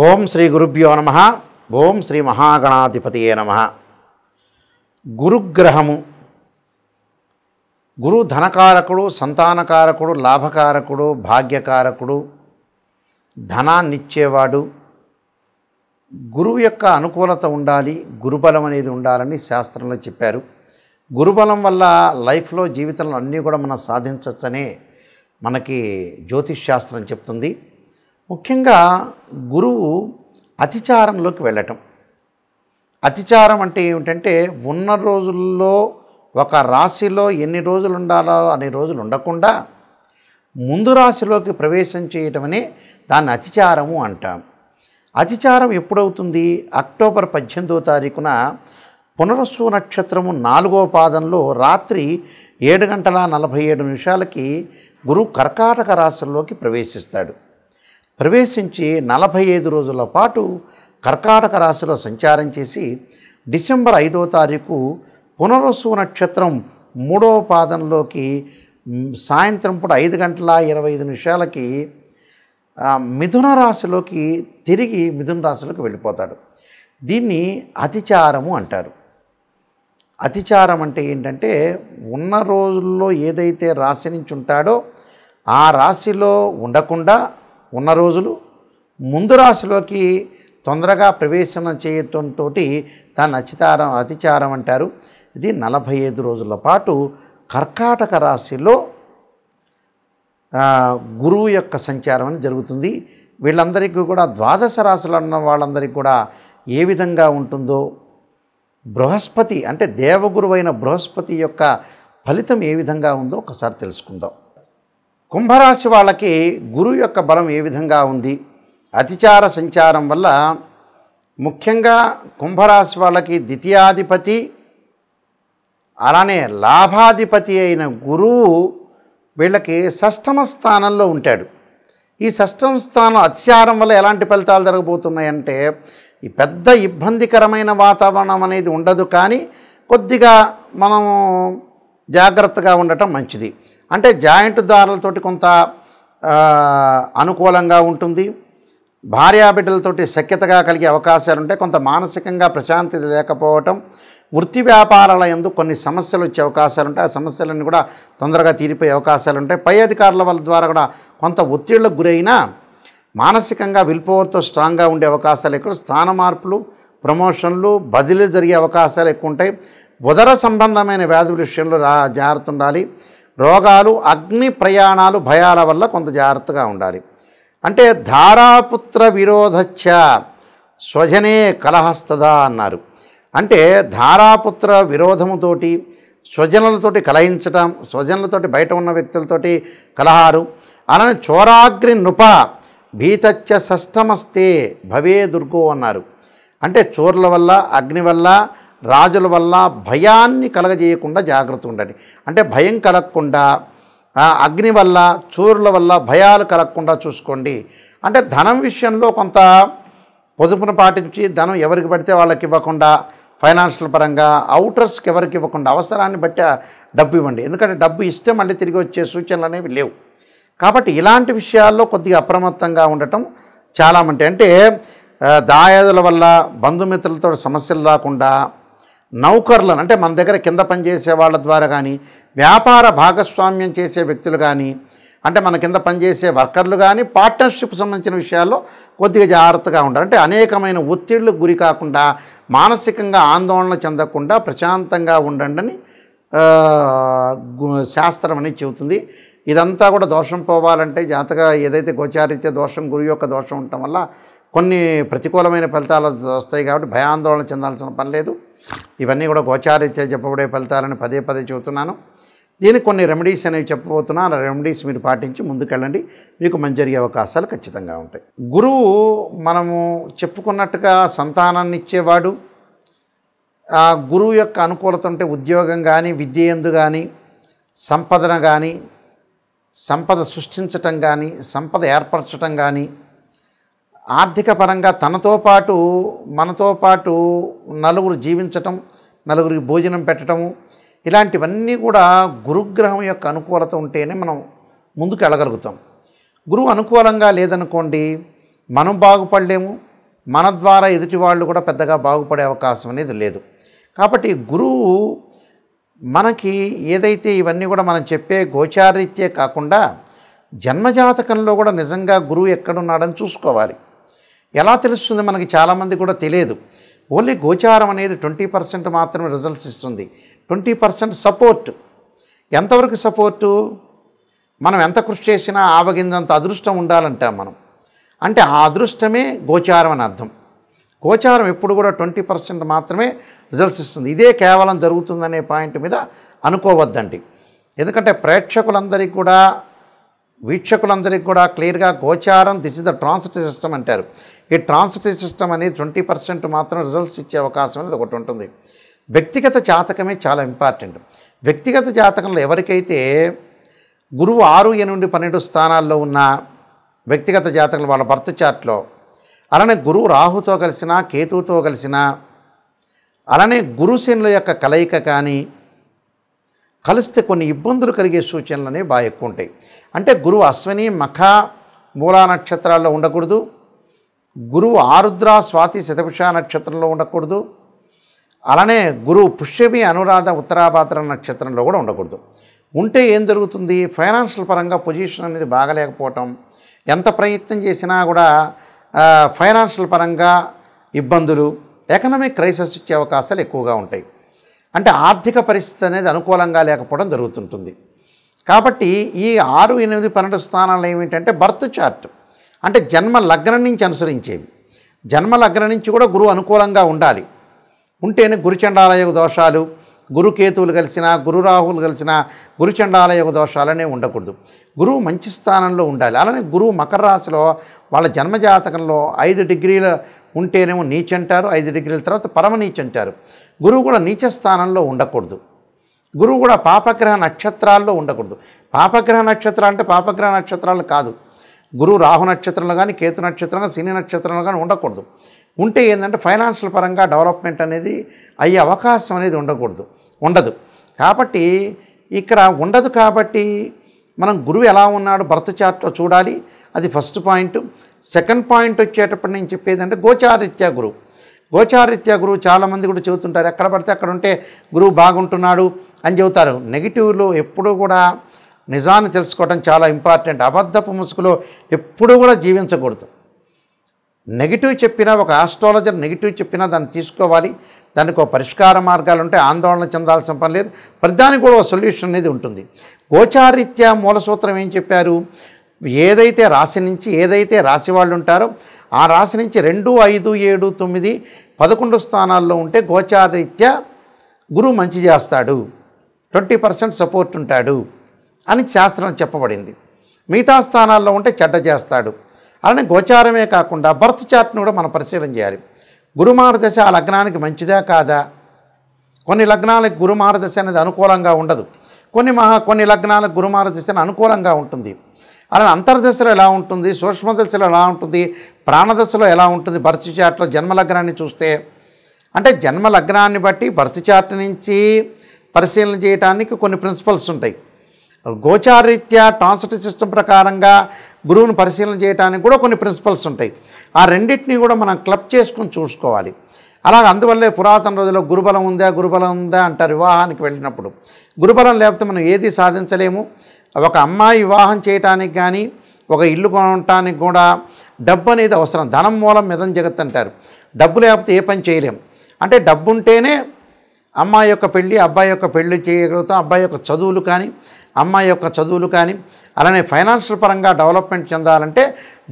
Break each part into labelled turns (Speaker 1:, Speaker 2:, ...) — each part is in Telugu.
Speaker 1: ఓం శ్రీ గురుభ్యో నమః. ఓం శ్రీ మహాగణాధిపతియే నమః. గురుగ్రహము, గురు ధనకారకుడు, సంతానకారకుడు, లాభకారకుడు, భాగ్యకారకుడు, ధనాన్నిచ్చేవాడు. గురువు యొక్క అనుకూలత ఉండాలి, గురుబలం అనేది ఉండాలని శాస్త్రంలో చెప్పారు. గురుబలం వల్ల లైఫ్లో, జీవితంలో అన్నీ కూడా మనం సాధించవచ్చనే మనకి జ్యోతిష్ శాస్త్రం చెప్తుంది. ముఖ్యంగా గురువు అతిచారంలోకి వెళ్ళటం. అతిచారం అంటే ఏమిటంటే, ఉన్న రోజుల్లో ఒక రాశిలో ఎన్ని రోజులు ఉండాలో అన్ని రోజులు ఉండకుండా ముందు రాశిలోకి ప్రవేశం చేయటమనే దాన్ని అతిచారము అంటాం. అతిచారం ఎప్పుడవుతుంది? అక్టోబర్ 18వ తారీఖున పునరస్సు నక్షత్రము 4వ పాదంలో రాత్రి 7:47 గురువు కర్కాటక రాశిలోకి ప్రవేశిస్తాడు. ప్రవేశించి 45 రోజుల పాటు కర్కాటక రాశిలో సంచారం చేసి డిసెంబర్ 5వ తారీఖు పునరస్సు నక్షత్రం 3వ పాదంలోకి సాయంత్రం పూట 5:25 మిథున రాశిలోకి తిరిగి మిథున రాశిలోకి వెళ్ళిపోతాడు. దీన్ని అతిచారము అంటారు. అతిచారం అంటే ఏంటంటే, ఉన్న రోజుల్లో ఏదైతే రాశి నుంచి ఉంటాడో ఆ రాశిలో ఉండకుండా ఉన్న రోజులు ముందు రాశిలోకి తొందరగా ప్రవేశం చేయటంతో దాన్ని అతిచారం అంటారు. ఇది 45 రోజుల పాటు కర్కాటక రాశిలో గురువు యొక్క సంచారం అని జరుగుతుంది. వీళ్ళందరికీ కూడా ద్వాదశ రాశులు అన్న వాళ్ళందరికీ కూడా ఏ విధంగా ఉంటుందో, బృహస్పతి అంటే దేవగురువైన బృహస్పతి యొక్క ఫలితం ఏ విధంగా ఉందో ఒకసారి తెలుసుకుందాం. కుంభరాశి వాళ్ళకి గురువు యొక్క బలం ఏ విధంగా ఉంది? అతిచార సంచారం వల్ల ముఖ్యంగా కుంభరాశి వాళ్ళకి ద్వితీయాధిపతి, అలానే లాభాధిపతి అయిన గురువు వీళ్ళకి షష్ఠమ స్థానంలో ఉంటాడు. ఈ షష్ఠమ స్థానం అతిచారం వల్ల ఎలాంటి ఫలితాలు జరగబోతున్నాయంటే, ఈ పెద్ద ఇబ్బందికరమైన వాతావరణం అనేది ఉండదు, కానీ కొద్దిగా మనం జాగ్రత్తగా ఉండటం మంచిది. అంటే జాయింట్ దారులతోటి కొంత అనుకూలంగా ఉంటుంది. భార్యాబిడ్డలతోటి సఖ్యతగా కలిగే అవకాశాలు ఉంటాయి. కొంత మానసికంగా ప్రశాంతత లేకపోవటం, వృత్తి వ్యాపారాల యందు కొన్ని సమస్యలు వచ్చే అవకాశాలు ఉంటాయి. ఆ సమస్యలన్నీ కూడా తొందరగా తీరిపోయే అవకాశాలు ఉంటాయి. పై అధికారుల వాళ్ళ ద్వారా కూడా కొంత ఒత్తిళ్లకు గురైనా మానసికంగా విల్ పవర్తో స్ట్రాంగ్గా ఉండే అవకాశాలు ఎక్కువ. స్థాన మార్పులు, ప్రమోషన్లు, బదిలీలు జరిగే అవకాశాలు ఎక్కువ ఉంటాయి. ఉదర సంబంధమైన వ్యాధుల విషయంలో జాగ్రత్త ఉండాలి. రోగాలు, అగ్ని ప్రయాణాలు, భయాల వల్ల కొంత జాగ్రత్తగా ఉండాలి. అంటే ధారాపుత్ర విరోధచ్చ స్వజనే కలహస్తదా అన్నారు. అంటే ధారాపుత్ర విరోధముతోటి స్వజనులతోటి కలహించటం, స్వజనులతోటి బయట ఉన్న వ్యక్తులతోటి కలహారు, అలానే చోరాగ్ని నృప భీతచ్చ షష్టమస్తే భవే దుర్గో అన్నారు. అంటే చోర్ల వల్ల, అగ్ని వల్ల, రాజుల వల్ల భయాన్ని కలగజేయకుండా జాగ్రత్త ఉండండి. అంటే భయం కలగకుండా, అగ్ని వల్ల, చోరుల వల్ల భయాలు కలగకుండా చూసుకోండి. అంటే ధనం విషయంలో కొంత పొదుపును పాటించి ధనం ఎవరికి పడితే వాళ్ళకి ఇవ్వకుండా, ఫైనాన్షియల్ పరంగా అవుటర్స్కి ఎవరికి ఇవ్వకుండా అవసరాన్ని బట్టి డబ్బు ఇవ్వండి. ఎందుకంటే డబ్బు ఇస్తే మళ్ళీ తిరిగి వచ్చే సూచనలు అనేవి లేవు. కాబట్టి ఇలాంటి విషయాల్లో కొద్దిగా అప్రమత్తంగా ఉండటం చాలా మంచి. అంటే దాయాదుల వల్ల, బంధుమిత్రులతో సమస్యలు రాకుండా, నౌకర్లను అంటే మన దగ్గర కింద పనిచేసే వాళ్ళ ద్వారా కానీ, వ్యాపార భాగస్వామ్యం చేసే వ్యక్తులు కానీ, అంటే మన కింద పనిచేసే వర్కర్లు కానీ, పార్ట్నర్షిప్ సంబంధించిన విషయాల్లో కొద్దిగా జాగ్రత్తగా ఉండాలి. అంటే అనేకమైన ఒత్తిళ్లకు గురి కాకుండా, మానసికంగా ఆందోళన చెందకుండా ప్రశాంతంగా ఉండండి అని శాస్త్రం అనేది చెబుతుంది. ఇదంతా కూడా దోషం పోవాలంటే జాతక ఏదైతే గోచారీత్య దోషం, గురువు యొక్క దోషం ఉండటం వల్ల కొన్ని ప్రతికూలమైన ఫలితాలు వస్తాయి. కాబట్టి భయాందోళన చెందాల్సిన పని లేదు. ఇవన్నీ కూడా గోచారీత్య చెప్పబడే ఫలితాలని పదే చెబుతున్నాను. దీనికి కొన్ని రెమెడీస్ అనేవి చెప్పబోతున్నాను. ఆ రెమెడీస్ మీరు పాటించి ముందుకెళ్ళండి, మీకు మంచి జరిగే అవకాశాలు ఖచ్చితంగా ఉంటాయి. గురువు మనము చెప్పుకున్నట్టుగా సంతానాన్ని ఇచ్చేవాడు. ఆ గురువు యొక్క అనుకూలత ఉంటే ఉద్యోగం కానీ, విద్య యందు కానీ, సంపదన కానీ, సంపద సృష్టించటం కానీ, సంపద ఏర్పరచటం కానీ, ఆర్థిక పరంగా తనతో పాటు మనతో పాటు నలుగురు జీవించటం, నలుగురికి భోజనం పెట్టడము, ఇలాంటివన్నీ కూడా గురుగ్రహం యొక్క అనుకూలత ఉంటేనే మనం ముందుకు వెళ్ళగలుగుతాం. గురువు అనుకూలంగా లేదనుకోండి, మనం బాగుపడలేము, మన ద్వారా ఎదుటి వాళ్ళు కూడా పెద్దగా బాగుపడే అవకాశం అనేది లేదు. కాబట్టి గురువు మనకి ఏదైతే ఇవన్నీ కూడా మనం చెప్పే గోచారీత్యే కాకుండా జన్మజాతకంలో కూడా నిజంగా గురువు ఎక్కడున్నాడని చూసుకోవాలి. ఎలా తెలుస్తుంది మనకి చాలామంది కూడా తెలియదు. ఓన్లీ గోచారం అనేది 20% మాత్రమే రిజల్ట్స్ ఇస్తుంది. 20% సపోర్ట్. ఎంతవరకు సపోర్టు? మనం ఎంత కృషి చేసినా ఆవగిందంత అదృష్టం ఉండాలంటాం మనం. అంటే ఆ అదృష్టమే గోచారం అని అర్థం. గోచారం ఎప్పుడు కూడా 20% మాత్రమే రిజల్ట్స్ ఇస్తుంది. ఇదే కేవలం జరుగుతుందనే పాయింట్ మీద అనుకోవద్దండి. ఎందుకంటే ప్రేక్షకులందరికీ కూడా వీక్షకులందరికీ కూడా క్లియర్గా గోచారం this is the transitive system అంటారు. ఈ ట్రాన్సిటివ్ సిస్టమ్ అనేది 20% మాత్రం రిజల్ట్స్ ఇచ్చే అవకాశం అనేది ఒకటి ఉంటుంది. వ్యక్తిగత జాతకమే చాలా ఇంపార్టెంట్. వ్యక్తిగత జాతకంలో ఎవరికైతే గురువు 6, 8, 12 స్థానాల్లో ఉన్న వ్యక్తిగత జాతకంలో వాళ్ళ బర్త్ చార్ట్లో, అలానే గురువు రాహుతో కలిసిన, కేతువుతో కలిసిన, అలానే గురుశనుల యొక్క కలయిక కానీ కలిస్తే కొన్ని ఇబ్బందులు కలిగే సూచనలు అనేవి బాగా ఎక్కువ ఉంటాయి. అంటే గురువు అశ్విని, మఖ, మూలా నక్షత్రాల్లో ఉండకూడదు. గురువు ఆరుద్ర, స్వాతి, శతభిష నక్షత్రంలో ఉండకూడదు. అలానే గురువు పుష్యమి, అనురాధ, ఉత్తరాభాద్ర నక్షత్రంలో కూడా ఉండకూడదు. ఉంటే ఏం జరుగుతుంది? ఫైనాన్షియల్ పరంగా పొజిషన్ అనేది బాగలేకపోవటం, ఎంత ప్రయత్నం చేసినా కూడా ఫైనాన్షియల్ పరంగా ఇబ్బందులు, ఎకనామిక్ క్రైసిస్ వచ్చే అవకాశాలు ఎక్కువగా ఉంటాయి. అంటే ఆర్థిక పరిస్థితి అనేది అనుకూలంగా లేకపోవడం జరుగుతుంటుంది. కాబట్టి ఈ 6, 8, 12 స్థానాలు ఏమిటంటే బర్త్ చార్ట్, అంటే జన్మ లగ్నం నుంచి అనుసరించేవి. జన్మ లగ్నం నుంచి కూడా గురువు అనుకూలంగా ఉండాలి. ఉంటేనే గురుచండాలయోగ దోషాలు, గురుకేతువులు కలిసిన, గురు రాహువులు కలిసిన గురుచండాలయోగ దోషాలనే ఉండకూడదు. గురువు మంచి స్థానంలో ఉండాలి. అలానే గురువు మకర రాశిలో వాళ్ళ జన్మజాతకంలో 5 డిగ్రీలు ఉంటేనేమో నీచ అంటారు, 5 డిగ్రీల తర్వాత పరమ నీచ అంటారు. గురువు కూడా నీచ స్థానంలో ఉండకూడదు. గురువు కూడా పాపగ్రహ నక్షత్రాల్లో ఉండకూడదు. పాపగ్రహ నక్షత్రాలు అంటే పాపగ్రహ నక్షత్రాలు కాదు. గురువు రాహు నక్షత్రంలో కానీ, కేతు నక్షత్రంలో, శని నక్షత్రంలో కానీ ఉండకూడదు. ఉంటే ఏంటంటే ఫైనాన్షియల్ పరంగా డెవలప్మెంట్ అనేది అయ్యే అవకాశం అనేది ఉండదు. కాబట్టి ఇక్కడ ఉండదు. కాబట్టి మనం గురువు ఎలా ఉన్నాడు బర్త్ చార్ట్లో చూడాలి. అది ఫస్ట్ పాయింట్. సెకండ్ పాయింట్ వచ్చేటప్పుడు నేను చెప్పేది అంటే గోచారీత్యా గురువు. గోచారీత్యా గురువు చాలామంది కూడా చెబుతుంటారు, ఎక్కడ పడితే అక్కడ ఉంటే గురువు బాగుంటున్నాడు అని చెబుతారు. నెగిటివ్లో ఎప్పుడూ కూడా నిజాన్ని తెలుసుకోవడం చాలా ఇంపార్టెంట్. అబద్ధపు ముసుగులో ఎప్పుడూ కూడా జీవించకూడదు. నెగిటివ్ చెప్పినా, ఒక ఆస్ట్రాలజర్ నెగిటివ్ చెప్పినా దాన్ని తీసుకోవాలి. దానికి ఒక పరిష్కార మార్గాలు ఉంటాయి. ఆందోళన చెందాల్సిన పని లేదు. ప్రతిదానికి కూడా ఒక సొల్యూషన్ అనేది ఉంటుంది. గోచారీత్యా మూల సూత్రం ఏం చెప్పారు? ఏదైతే రాశి నుంచి ఏదైతే రాశి వాళ్ళు ఉంటారో ఆ రాశి నుంచి 2, 5, 7, 9, 11 స్థానాల్లో ఉంటే గోచారీత్యా గురువు మంచి చేస్తాడు, 20% సపోర్ట్ ఉంటాడు అని శాస్త్రం చెప్పబడింది. మిగతా స్థానాల్లో ఉంటే చెడ్డ చేస్తాడు. అలానే గోచారమే కాకుండా బర్త్ చార్ట్ను కూడా మనం పరిశీలన చేయాలి. గురుమారదశ ఆ లగ్నానికి మంచిదా కాదా? కొన్ని లగ్నాలకు గురుమారదశ అనేది అనుకూలంగా ఉండదు. కొన్ని లగ్నాలకు గురుమారదశ అనుకూలంగా ఉంటుంది. అలానే అంతర్దశలో ఎలా ఉంటుంది, సూక్ష్మదశలో ఎలా ఉంటుంది, ప్రాణదశలో ఎలా ఉంటుంది? బర్త్ చార్ట్లో జన్మలగ్నాన్ని చూస్తే, అంటే జన్మలగ్నాన్ని బట్టి బర్త్ చార్ట్ నుంచి పరిశీలన చేయడానికి కొన్ని ప్రిన్సిపల్స్ ఉంటాయి. గోచారీత్యా ట్రాన్సిటివ్ సిస్టమ్ ప్రకారంగా గురువుని పరిశీలన చేయడానికి కూడా కొన్ని ప్రిన్సిపల్స్ ఉంటాయి. ఆ రెండింటినీ కూడా మనం క్లబ్ చేసుకుని చూసుకోవాలి. అలాగే అందువల్లే పురాతన రోజుల్లో గురుబలం ఉందా అంటారు వివాహానికి వెళ్ళినప్పుడు. గురుబలం లేకపోతే మనం ఏది సాధించలేము. ఒక అమ్మాయి వివాహం చేయటానికి కానీ, ఒక ఇల్లు కొనడానికి కూడా డబ్బు అనేది అవసరం. ధనం మూలం మిదం జగత్ అంటారు. డబ్బు లేకపోతే ఏ పని చేయలేము. అంటే డబ్బు ఉంటేనే అమ్మాయి యొక్క పెళ్ళి, అబ్బాయి యొక్క పెళ్ళి చేయగలుగుతాం. అబ్బాయి యొక్క చదువులు కానీ, అమ్మాయి యొక్క చదువులు కానీ, అలానే ఫైనాన్షియల్ పరంగా డెవలప్మెంట్ చెందాలంటే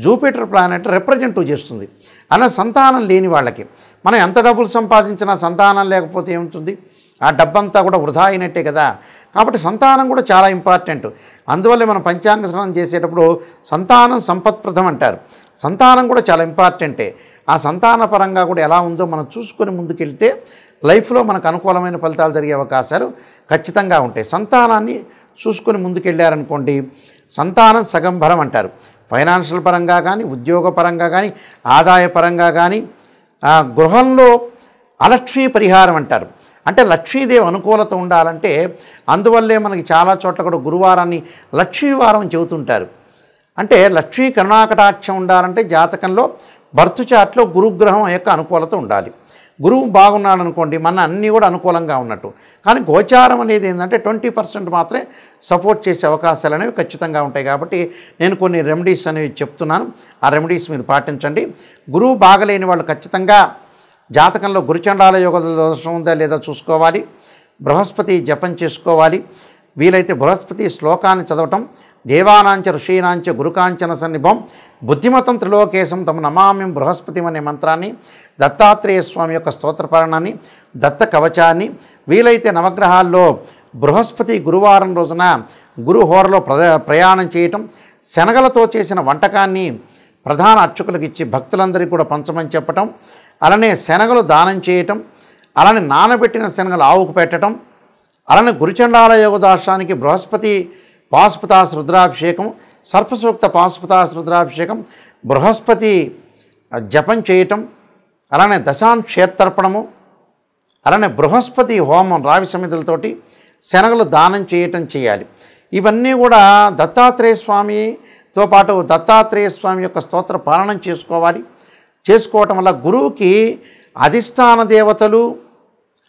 Speaker 1: జూపిటర్ ప్లానెట్ రిప్రజెంటివ్ చేస్తుంది. అలా సంతానం లేని వాళ్ళకి మనం ఎంత డబ్బులు సంపాదించినా సంతానం లేకపోతే ఏముంటుంది? ఆ డబ్బంతా కూడా వృధా అయినట్టే కదా. కాబట్టి సంతానం కూడా చాలా ఇంపార్టెంట్. అందువల్లే మనం పంచాంగ శ్రవణం చేసేటప్పుడు సంతానం సంపత్ప్రదం అంటారు. సంతానం కూడా చాలా ఇంపార్టెంటే. ఆ సంతాన పరంగా కూడా ఎలా ఉందో మనం చూసుకొని ముందుకెళ్తే లైఫ్లో మనకు అనుకూలమైన ఫలితాలు జరిగే అవకాశాలు ఖచ్చితంగా ఉంటాయి. సంతానాన్ని చూసుకొని ముందుకెళ్ళారనుకోండి, సంతానం సగం బలం అంటారు. ఫైనాన్షియల్ పరంగా కానీ, ఉద్యోగ పరంగా కానీ, ఆదాయ పరంగా కానీ, గృహంలో అలక్ష్మీ పరిహారం అంటారు. అంటే లక్ష్మీదేవి అనుకూలత ఉండాలంటే అందువల్లే మనకి చాలా చోట్ల కూడా గురువారాన్ని లక్ష్మీవారం చెబుతుంటారు. అంటే లక్ష్మీ కరుణాకటాక్షం ఉండాలంటే జాతకంలో
Speaker 2: బర్త్ చార్ట్లో గురుగ్రహం యొక్క అనుకూలత ఉండాలి. గురువు బాగున్నాడు అనుకోండి, మన అన్నీ కూడా అనుకూలంగా ఉన్నట్టు. కానీ గోచారం అనేది ఏంటంటే 20% మాత్రమే సపోర్ట్ చేసే అవకాశాలు అనేవి ఖచ్చితంగా ఉంటాయి. కాబట్టి నేను కొన్ని రెమెడీస్ అనేవి చెప్తున్నాను, ఆ రెమెడీస్ మీరు పాటించండి. గురువు బాగలేని వాళ్ళు ఖచ్చితంగా జాతకంలో గురుచండాల యోగ దోషం ఉందా లేదా చూసుకోవాలి. బృహస్పతి జపం చేసుకోవాలి. వీలైతే బృహస్పతి శ్లోకాన్ని చదవటం, దేవానాంచ ఋషీనాంచ గురుకాంచన సన్నిభం బుద్ధిమతం త్రిలోకేశం తమ నమామ్యం బృహస్పతి అనే మంత్రాన్ని, దత్తాత్రేయ స్వామి యొక్క స్తోత్రపారణాన్ని, దత్త కవచాన్ని, వీలైతే నవగ్రహాల్లో బృహస్పతి గురువారం రోజున గురుహోరలో ప్రయాణం చేయటం, శనగలతో చేసిన వంటకాన్ని ప్రధాన అర్చకులకు ఇచ్చి భక్తులందరికీ కూడా పంచమని చెప్పటం, అలానే శనగలు దానం చేయటం, అలానే నానబెట్టిన శనగలు ఆవుకు పెట్టడం, అలానే గురుచండాల యోగదాశానికి బృహస్పతి పాశుపతాస్ రుద్రాభిషేకం, సర్పసూక్త పాశుపతాస్ రుద్రాభిషేకం, బృహస్పతి జపం చేయటం, అలానే దశాంక్షేత్రర్పణము, అలానే బృహస్పతి హోమం రావి సమితులతోటి శనగలు దానం చేయటం చేయాలి. ఇవన్నీ కూడా దత్తాత్రేయ స్వామితో పాటు దత్తాత్రేయ స్వామి యొక్క స్తోత్ర పాలనం చేసుకోవటం వల్ల గురువుకి అధిష్టాన దేవతలు,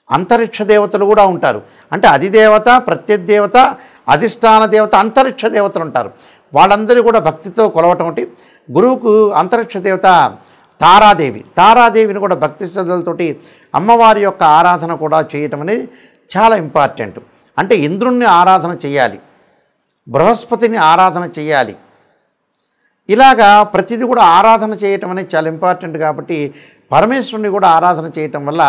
Speaker 2: అంతరిక్ష దేవతలు కూడా ఉంటారు. అంటే అధిదేవత, ప్రత్యదేవత, అధిష్టాన దేవత, అంతరిక్ష దేవతలు ఉంటారు. వాళ్ళందరూ కూడా భక్తితో కొలవటం ఒకటి. గురువుకు అంతరిక్ష దేవత తారాదేవిని కూడా భక్తి శ్రద్ధలతోటి అమ్మవారి యొక్క ఆరాధన కూడా చేయటం అనేది చాలా ఇంపార్టెంట్. అంటే ఇంద్రుణ్ణి ఆరాధన చేయాలి, బృహస్పతిని ఆరాధన చేయాలి. ఇలాగా ప్రతిదీ కూడా ఆరాధన చేయటం అనేది చాలా ఇంపార్టెంట్. కాబట్టి పరమేశ్వరుని కూడా ఆరాధన చేయటం వల్ల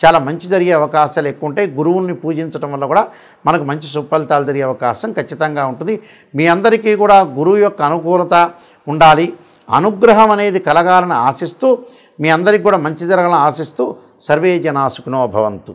Speaker 2: చాలా మంచి జరిగే అవకాశాలు ఎక్కువ ఉంటాయి. గురువుల్ని పూజించడం వల్ల కూడా మనకు మంచి సుఫలితాలు జరిగే అవకాశం ఖచ్చితంగా ఉంటుంది. మీ అందరికీ కూడా గురువు యొక్క అనుకూలత ఉండాలి, అనుగ్రహం అనేది కలగాలని ఆశిస్తూ, మీ అందరికీ కూడా మంచి జరగాలని ఆశిస్తూ సర్వే జనా సుఖినో భవంతు.